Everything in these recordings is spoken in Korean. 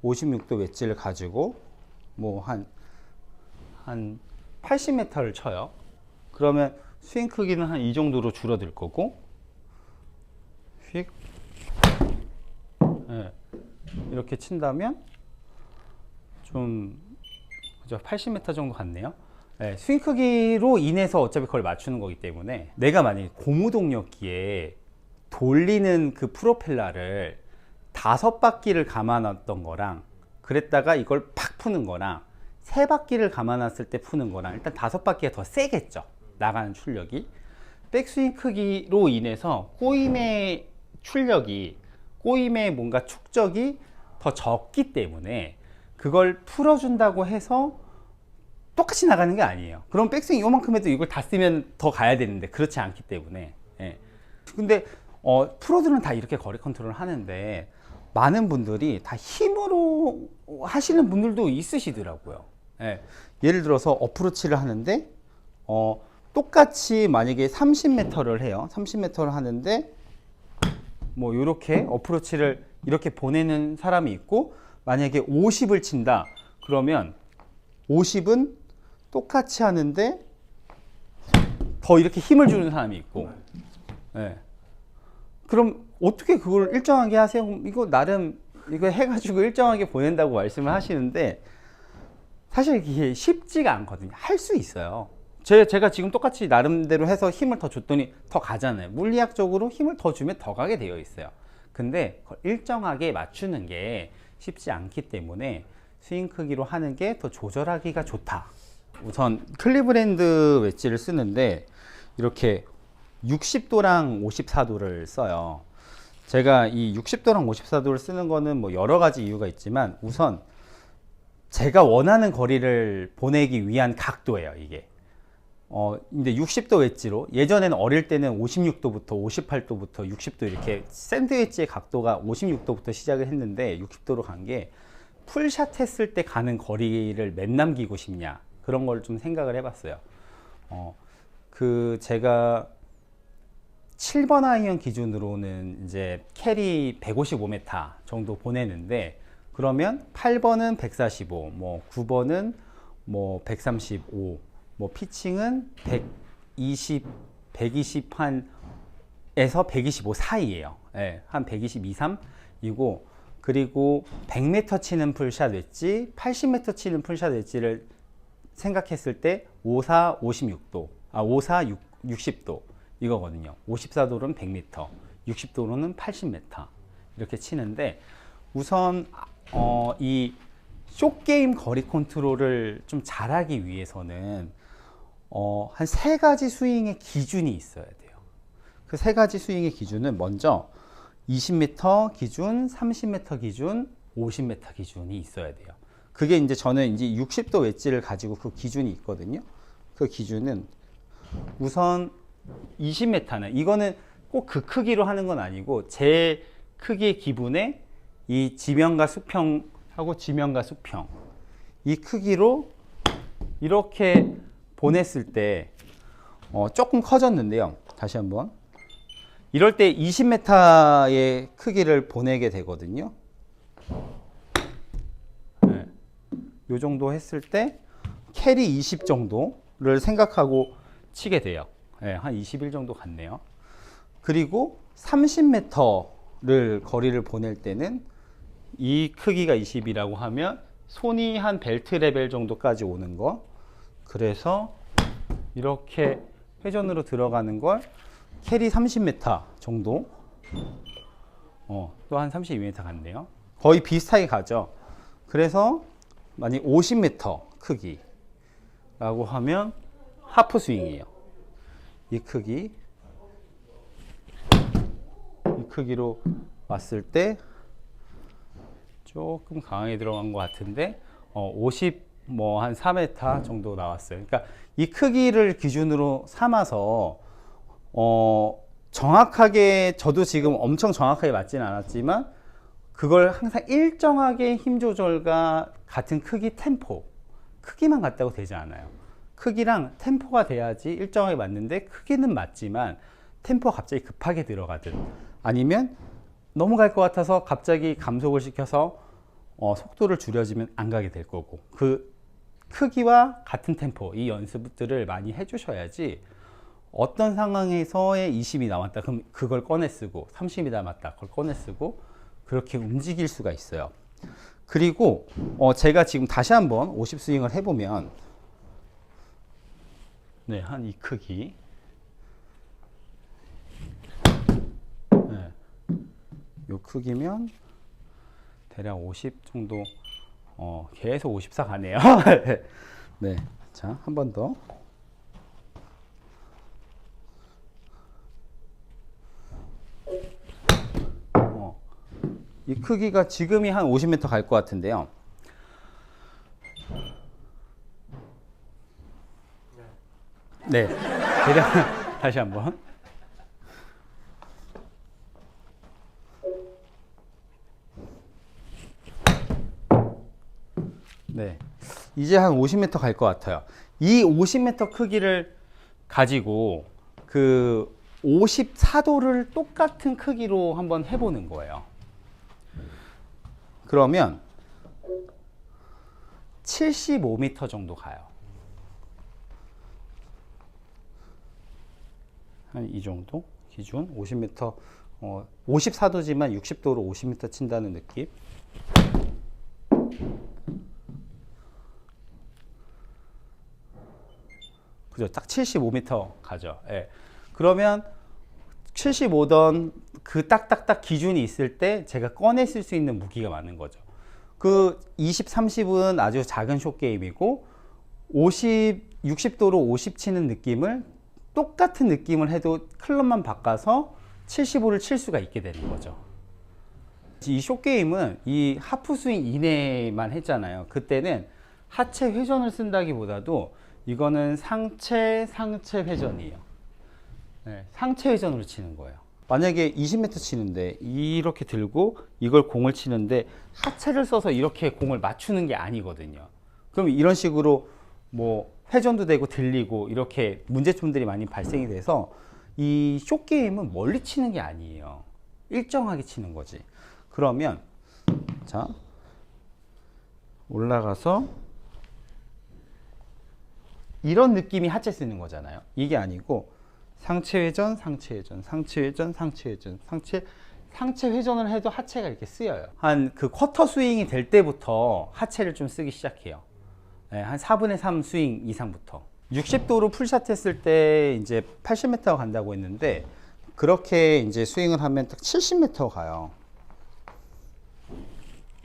56도 웨지를 가지고 뭐 한 80m를 쳐요. 그러면 스윙 크기는 한 이 정도로 줄어들 거고, 휙, 네, 이렇게 친다면 좀 그죠? 80m 정도 같네요. 네, 스윙 크기로 인해서 어차피 그걸 맞추는 거기 때문에, 내가 만약에 고무동력기에 돌리는 그 프로펠러를 5바퀴를 감아놨던 거랑, 그랬다가 이걸 팍 푸는 거랑 3바퀴를 감아놨을 때 푸는 거랑, 일단 5바퀴가 더 세겠죠, 나가는 출력이. 백스윙 크기로 인해서 꼬임의 출력이, 꼬임의 뭔가 축적이 더 적기 때문에 그걸 풀어준다고 해서 똑같이 나가는 게 아니에요. 그럼 백스윙 요만큼 해도 이걸 다 쓰면 더 가야 되는데, 그렇지 않기 때문에. 예. 근데 프로들은 다 이렇게 거리 컨트롤을 하는데, 많은 분들이 다 힘으로 하시는 분들도 있으시더라고요. 예. 예를 들어서 어프로치를 하는데 똑같이 만약에 30m를 해요. 30m를 하는데 뭐 이렇게 어프로치를 이렇게 보내는 사람이 있고, 만약에 50을 친다 그러면 50은 똑같이 하는데 더 이렇게 힘을 주는 사람이 있고. 네. 그럼 어떻게 그걸 일정하게 하세요? 이거 나름 이거 해가지고 일정하게 보낸다고 말씀을 하시는데, 사실 이게 쉽지가 않거든요. 할 수 있어요. 제가 지금 똑같이 나름대로 해서 힘을 더 줬더니 더 가잖아요. 물리학적으로 힘을 더 주면 더 가게 되어 있어요. 근데 일정하게 맞추는 게 쉽지 않기 때문에 스윙 크기로 하는 게 더 조절하기가 좋다. 우선 클리브랜드 웨지를 쓰는데 이렇게 60도랑 54도를 써요. 제가 이 60도랑 54도를 쓰는 거는 뭐 여러 가지 이유가 있지만, 우선 제가 원하는 거리를 보내기 위한 각도예요, 이게. 근데 60도 웨지로, 예전에는 어릴 때는 56도부터 58도부터 60도 이렇게 샌드 웨지의 각도가 56도부터 시작을 했는데, 60도로 간 게 풀샷 했을 때 가는 거리를 몇 남기고 싶냐, 그런 걸 좀 생각을 해봤어요. 제가 7번 아이언 기준으로는 이제 캐리 155m 정도 보내는데, 그러면 8번은 145, 뭐 9번은 뭐 135, 뭐 피칭은 120 한에서 125 사이에요. 네, 한 122, 3이고, 그리고 100m 치는 풀샷 웨지, 80m 치는 풀샷 웨지를 생각했을 때 54, 56도, 54, 60도 이거거든요. 54도로는 100m, 60도로는 80m 이렇게 치는데, 우선 이 숏게임 거리 컨트롤을 좀 잘하기 위해서는 한 3가지 스윙의 기준이 있어야 돼요. 그 3가지 스윙의 기준은, 먼저 20m 기준, 30m 기준, 50m 기준이 있어야 돼요. 그게 이제 저는 이제 60도 웨지를 가지고 그 기준이 있거든요. 그 기준은 우선 20m는, 이거는 꼭 그 크기로 하는 건 아니고, 제 크기의 기분에 이 지면과 수평하고 지면과 수평, 이 크기로 이렇게 보냈을 때 조금 커졌는데요. 다시 한번, 이럴 때 20m의 크기를 보내게 되거든요. 네. 요 정도 했을 때 캐리 20 정도를 생각하고 치게 돼요. 네, 한 21 정도 갔네요. 그리고 30m를 거리를 보낼 때는 이 크기가 20이라고 하면 손이 한 벨트 레벨 정도까지 오는 거, 그래서 이렇게 회전으로 들어가는 걸 캐리 30m 정도, 또 한 32m 같네요. 거의 비슷하게 가죠. 그래서 만약 50m 크기라고 하면 하프 스윙이에요. 이 크기로 왔을 때 조금 강하게 들어간 것 같은데, 50 뭐 한 4m 정도 나왔어요. 그러니까 이 크기를 기준으로 삼아서 정확하게, 저도 지금 엄청 정확하게 맞지는 않았지만, 그걸 항상 일정하게 힘 조절과 같은 크기, 템포, 크기만 같다고 되지 않아요. 크기랑 템포가 돼야지 일정하게 맞는데, 크기는 맞지만 템포가 갑자기 급하게 들어가든, 아니면 넘어갈 것 같아서 갑자기 감속을 시켜서 속도를 줄여주면 안 가게 될 거고, 그 크기와 같은 템포, 이 연습들을 많이 해주셔야지 어떤 상황에서의 20이 남았다 그럼 그걸 꺼내 쓰고, 30이 남았다 그걸 꺼내 쓰고, 그렇게 움직일 수가 있어요. 그리고 제가 지금 다시 한번 50 스윙을 해보면, 네, 한 이 크기, 네, 요 크기면 대략 50 정도, 계속 54 가네요. 네, 자, 한 번 더. 이 크기가 지금이 한 50m 갈 것 같은데요. 네, 대략 다시 한번. 네, 이제 한 50m 갈 것 같아요. 이 50m 크기를 가지고 그 54도를 똑같은 크기로 한번 해보는 거예요. 그러면 75m 정도 가요. 한 이 정도 기준 50m, 54도지만 60도로 50m 친다는 느낌. 그죠? 딱 75m 가죠. 예. 그러면 75던 그 딱딱딱 기준이 있을 때 제가 꺼내 쓸 수 있는 무기가 많은 거죠. 그 20, 30은 아주 작은 숏 게임이고, 50, 60도로 50 치는 느낌을 똑같은 느낌을 해도 클럽만 바꿔서 75를 칠 수가 있게 되는 거죠. 이 숏 게임은 이 하프 스윙 이내만 했잖아요. 그때는 하체 회전을 쓴다기보다도 이거는 상체 회전이에요. 네, 상체 회전으로 치는 거예요. 만약에 20m 치는데 이렇게 들고 이걸 공을 치는데 하체를 써서 이렇게 공을 맞추는 게 아니거든요. 그럼 이런 식으로 뭐 회전도 되고 들리고 이렇게 문제점들이 많이 발생이 돼서 이 숏 게임은 멀리 치는 게 아니에요. 일정하게 치는 거지. 그러면 자, 올라가서 이런 느낌이 하체 쓰는 거잖아요. 이게 아니고 상체 회전, 상체 회전, 상체 회전, 상체 회전, 상체 회전을 해도 하체가 이렇게 쓰여요. 한 그 쿼터 스윙이 될 때부터 하체를 좀 쓰기 시작해요. 네, 한 4분의 3 스윙 이상부터. 60도로 풀샷 했을 때 이제 80m 간다고 했는데, 그렇게 이제 스윙을 하면 딱 70m 가요.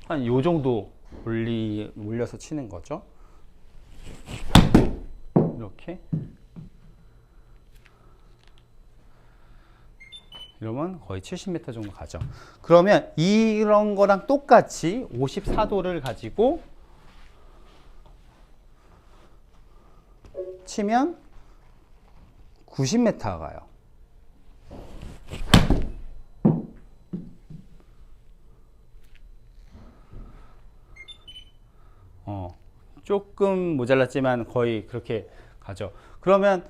한 요 정도 올려서 치는 거죠. 이렇게. 이러면 거의 70m 정도 가죠. 그러면 이런 거랑 똑같이 54도를 가지고 치면 90m 가요. 조금 모자랐지만 거의 그렇게 가죠. 그러면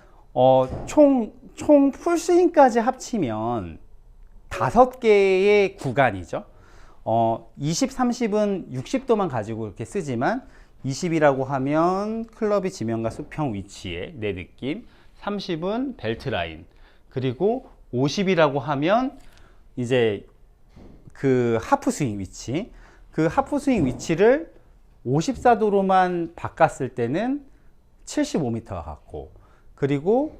총 풀스윙까지 합치면 5개의 구간이죠. 20, 30은 60도만 가지고 이렇게 쓰지만, 20이라고 하면 클럽이 지면과 수평 위치에 내 느낌, 30은 벨트 라인, 그리고 50이라고 하면 이제 그 하프 스윙 위치, 그 하프 스윙 위치를 54도로만 바꿨을 때는 75m가 같고, 그리고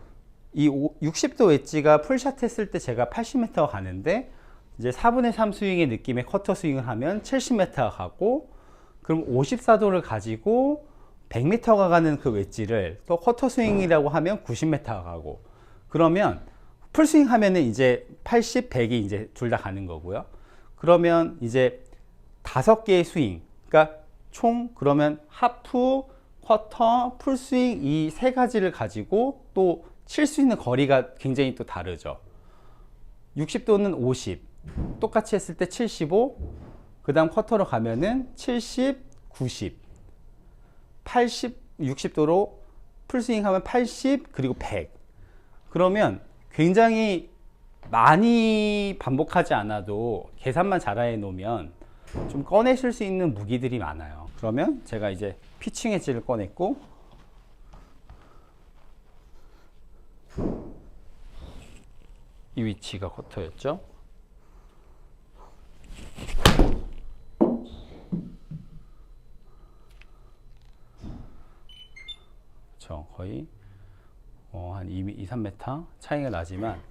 이 60도 웨지가 풀샷 했을 때 제가 80m가 가는데, 이제 4분의 3 스윙의 느낌의 커터 스윙을 하면 70m가 가고, 그럼 54도를 가지고 100m가 가는 그 웨지를 또 커터 스윙이라고 하면 90m가 가고, 그러면 풀스윙 하면은 이제 80, 100이 이제 둘 다 가는 거고요. 그러면 이제 5개의 스윙, 그러니까 총 그러면 하프, 쿼터, 풀스윙 이 3가지를 가지고 또 칠 수 있는 거리가 굉장히 또 다르죠. 60도는 50, 똑같이 했을 때 75, 그 다음 쿼터로 가면은 70, 90, 80, 60도로 풀스윙 하면 80, 그리고 100. 그러면 굉장히 많이 반복하지 않아도 계산만 잘해 놓으면 좀 꺼내실 수 있는 무기들이 많아요. 그러면 제가 이제 피칭 엣지를 꺼냈고, 이 위치가 커터였죠. 거의 한 2, 3m 차이가 나지만,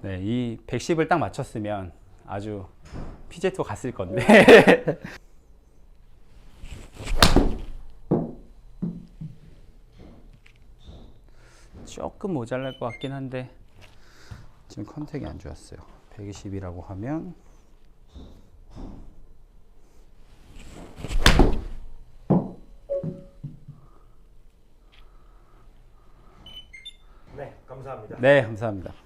네, 이 110을 딱 맞췄으면 아주 PZ2 갔을 건데 조금 모자랄 것 같긴 한데 지금 컨택이 안 좋았어요. 120이라고 하면 네, 감사합니다. 네, 감사합니다.